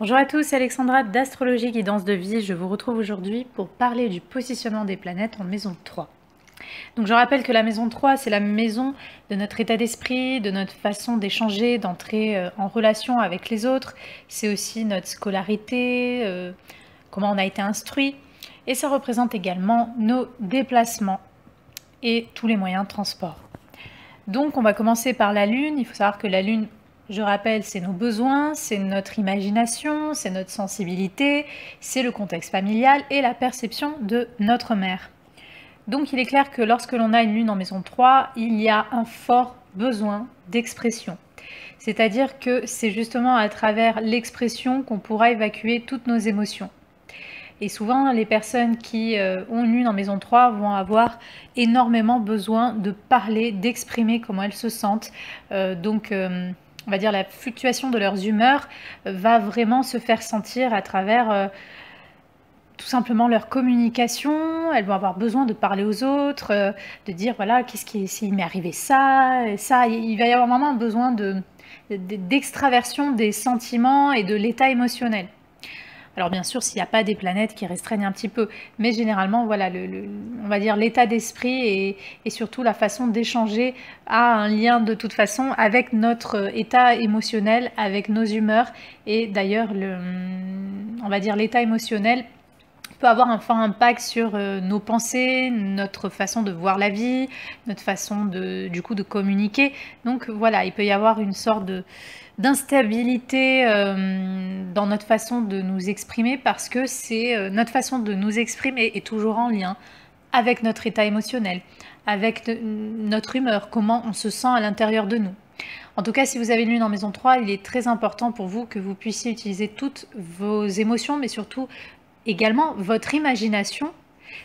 Bonjour à tous, c'est Alexandra d'Astrologie Guidance de Vie. Je vous retrouve aujourd'hui pour parler du positionnement des planètes en maison 3. Donc je rappelle que la maison 3, c'est la maison de notre état d'esprit, de notre façon d'échanger, d'entrer en relation avec les autres. C'est aussi notre scolarité, comment on a été instruit. Et ça représente également nos déplacements et tous les moyens de transport. Donc on va commencer par la Lune. Il faut savoir que la Lune, je rappelle, c'est nos besoins, c'est notre imagination, c'est notre sensibilité, c'est le contexte familial et la perception de notre mère. Donc il est clair que lorsque l'on a une Lune en maison 3, il y a un fort besoin d'expression. C'est-à-dire que c'est justement à travers l'expression qu'on pourra évacuer toutes nos émotions. Et souvent, les personnes qui ont une Lune en maison 3 vont avoir énormément besoin de parler, d'exprimer comment elles se sentent. On va dire la fluctuation de leurs humeurs va vraiment se faire sentir à travers tout simplement leur communication. Elles vont avoir besoin de parler aux autres, de dire voilà, s'il m'est arrivé ça, et ça. Il va y avoir vraiment besoin d'extraversion des sentiments et de l'état émotionnel. Alors bien sûr, s'il n'y a pas des planètes qui restreignent un petit peu, mais généralement, voilà, on va dire l'état d'esprit et surtout la façon d'échanger a un lien de toute façon avec notre état émotionnel, avec nos humeurs. Et d'ailleurs, on va dire l'état émotionnel peut avoir un fort impact sur nos pensées, notre façon de voir la vie, notre façon du coup de communiquer. Donc voilà, il peut y avoir une sorte d'instabilité dans notre façon de nous exprimer parce que c'est notre façon de nous exprimer est toujours en lien avec notre état émotionnel, avec notre humeur, comment on se sent à l'intérieur de nous. En tout cas, si vous avez une Lune en maison 3, il est très important pour vous que vous puissiez utiliser toutes vos émotions, mais surtout également votre imagination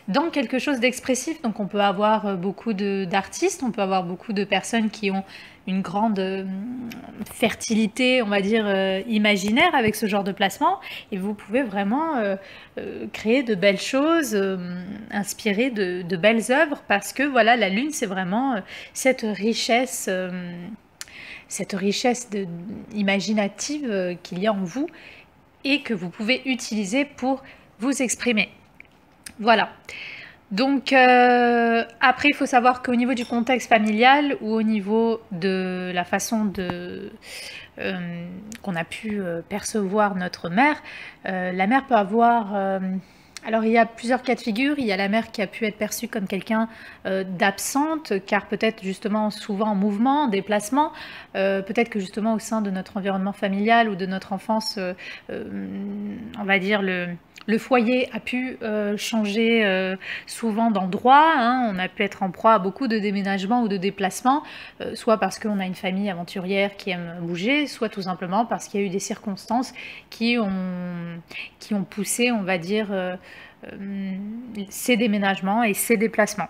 dans quelque chose d'expressif. Donc on peut avoir beaucoup d'artistes, on peut avoir beaucoup de personnes qui ont une grande fertilité, on va dire, imaginaire avec ce genre de placement, et vous pouvez vraiment créer de belles choses, inspirer de belles œuvres, parce que voilà, la Lune, c'est vraiment cette richesse imaginative qu'il y a en vous et que vous pouvez utiliser pour vous exprimer. Voilà. Donc après, il faut savoir qu'au niveau du contexte familial ou au niveau de la façon qu'on a pu percevoir notre mère, la mère peut avoir... alors il y a plusieurs cas de figure. Il y a la mère qui a pu être perçue comme quelqu'un d'absente, car peut-être justement souvent en mouvement, en déplacement, peut-être que justement au sein de notre environnement familial ou de notre enfance, on va dire le foyer a pu changer souvent d'endroit, hein. On a pu être en proie à beaucoup de déménagements ou de déplacements, soit parce qu'on a une famille aventurière qui aime bouger, soit tout simplement parce qu'il y a eu des circonstances qui ont poussé, on va dire, ces déménagements et ces déplacements.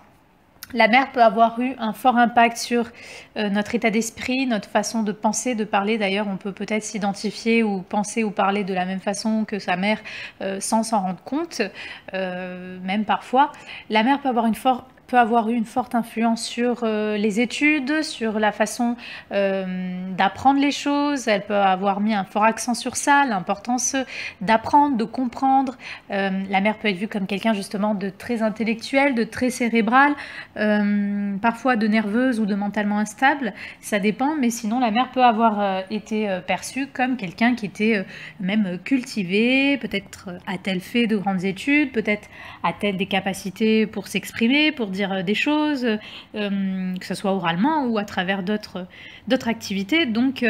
La mère peut avoir eu un fort impact sur notre état d'esprit, notre façon de penser, de parler. D'ailleurs, on peut peut-être s'identifier ou penser ou parler de la même façon que sa mère sans s'en rendre compte, même parfois. La mère peut avoir eu une forte influence sur les études, sur la façon d'apprendre les choses. Elle peut avoir mis un fort accent sur ça, l'importance d'apprendre, de comprendre. La mère peut être vue comme quelqu'un justement de très intellectuel, de très cérébral, parfois de nerveuse ou de mentalement instable, ça dépend, mais sinon la mère peut avoir été perçue comme quelqu'un qui était même cultivé, peut-être a-t-elle fait de grandes études, peut-être a-t-elle des capacités pour s'exprimer, pour dire des choses, que ce soit oralement ou à travers d'autres activités. Donc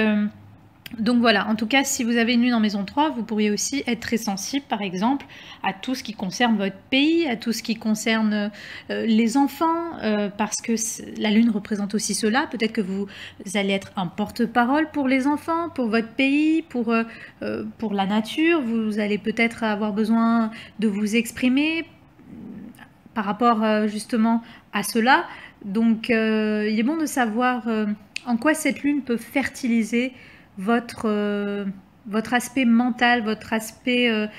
voilà, en tout cas, si vous avez une Lune en maison 3, vous pourriez aussi être très sensible, par exemple, à tout ce qui concerne votre pays, à tout ce qui concerne les enfants, parce que la Lune représente aussi cela. Peut-être que vous allez être un porte-parole pour les enfants, pour votre pays, pour la nature. Vous allez peut-être avoir besoin de vous exprimer par rapport justement à cela. Donc il est bon de savoir en quoi cette Lune peut fertiliser votre aspect mental, votre aspect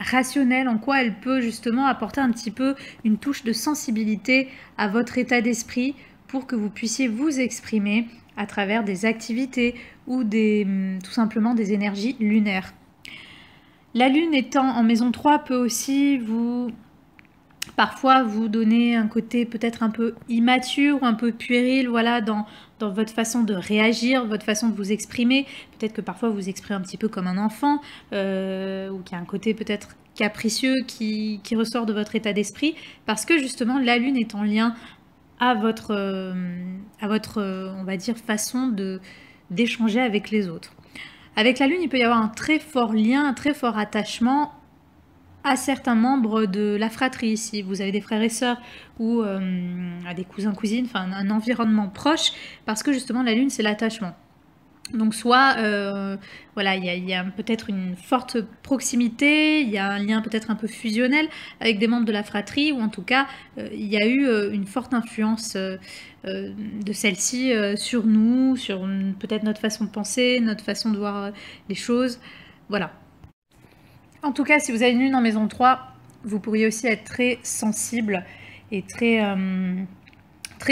rationnel, en quoi elle peut justement apporter un petit peu une touche de sensibilité à votre état d'esprit pour que vous puissiez vous exprimer à travers des activités ou tout simplement des énergies lunaires. La lune étant en maison 3 peut aussi parfois vous donner un côté peut-être un peu immature ou un peu puéril, voilà, dans votre façon de réagir, votre façon de vous exprimer. Peut-être que parfois vous vous exprimez un petit peu comme un enfant, ou qu'il y a un côté peut-être capricieux qui ressort de votre état d'esprit, parce que justement la lune est en lien à votre on va dire, façon d'échanger avec les autres. Avec la lune, il peut y avoir un très fort lien, un très fort attachement à certains membres de la fratrie, si vous avez des frères et sœurs ou à des cousins, cousines, enfin un environnement proche, parce que justement la lune c'est l'attachement. Donc soit, voilà, il y a peut-être une forte proximité, il y a un lien peut-être un peu fusionnel avec des membres de la fratrie, ou en tout cas, il y a eu une forte influence de celle-ci sur nous, sur peut-être notre façon de penser, notre façon de voir les choses, voilà. En tout cas, si vous avez une lune en maison 3, vous pourriez aussi être très sensible et très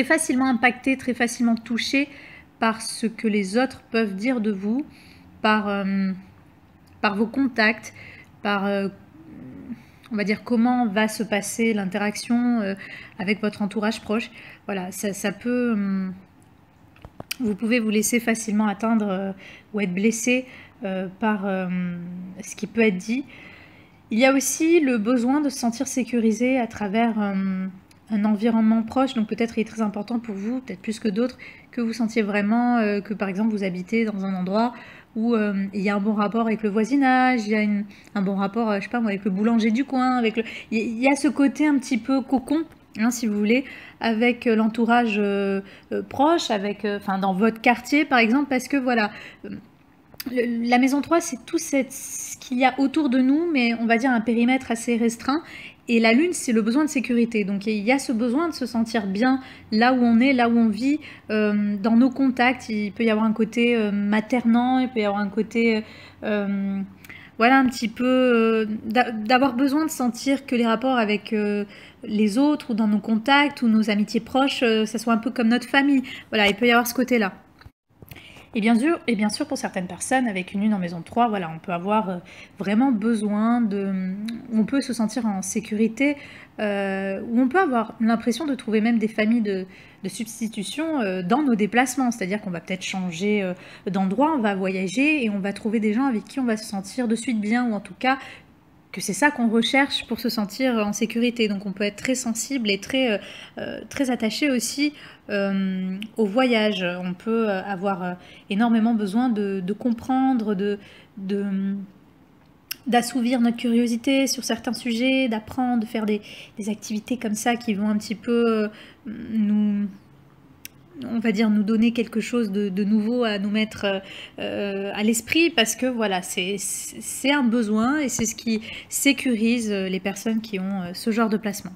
facilement impacté, très facilement touché par ce que les autres peuvent dire de vous, par vos contacts, par, on va dire, comment va se passer l'interaction avec votre entourage proche. Voilà, ça peut... vous pouvez vous laisser facilement atteindre ou être blessé par ce qui peut être dit. Il y a aussi le besoin de se sentir sécurisé à travers un environnement proche, donc peut-être il est très important pour vous, peut-être plus que d'autres, que vous sentiez vraiment que par exemple vous habitez dans un endroit où il y a un bon rapport avec le voisinage, il y a un bon rapport, je sais pas moi, avec le boulanger du coin, il y a ce côté un petit peu cocon, hein, si vous voulez, avec l'entourage proche, enfin dans votre quartier par exemple, parce que voilà, la maison 3 c'est tout ce qu'il y a autour de nous, mais on va dire un périmètre assez restreint. Et la lune, c'est le besoin de sécurité. Donc il y a ce besoin de se sentir bien là où on est, là où on vit, dans nos contacts. Il peut y avoir un côté maternant, il peut y avoir un côté, voilà, un petit peu d'avoir besoin de sentir que les rapports avec les autres, ou dans nos contacts, ou nos amitiés proches, ça soit un peu comme notre famille. Voilà, il peut y avoir ce côté-là. Et bien sûr, pour certaines personnes, avec une lune en maison 3, voilà, on peut avoir vraiment besoin on peut se sentir en sécurité, ou on peut avoir l'impression de trouver même des familles de substitution dans nos déplacements. C'est-à-dire qu'on va peut-être changer d'endroit, on va voyager et on va trouver des gens avec qui on va se sentir de suite bien, ou en tout cas que c'est ça qu'on recherche pour se sentir en sécurité. Donc on peut être très sensible et très attaché aussi au voyage. On peut avoir énormément besoin de comprendre, d'assouvir notre curiosité sur certains sujets, d'apprendre, de faire des activités comme ça qui vont un petit peu on va dire, nous donner quelque chose de nouveau à nous mettre à l'esprit, parce que voilà, c'est un besoin et c'est ce qui sécurise les personnes qui ont ce genre de placement.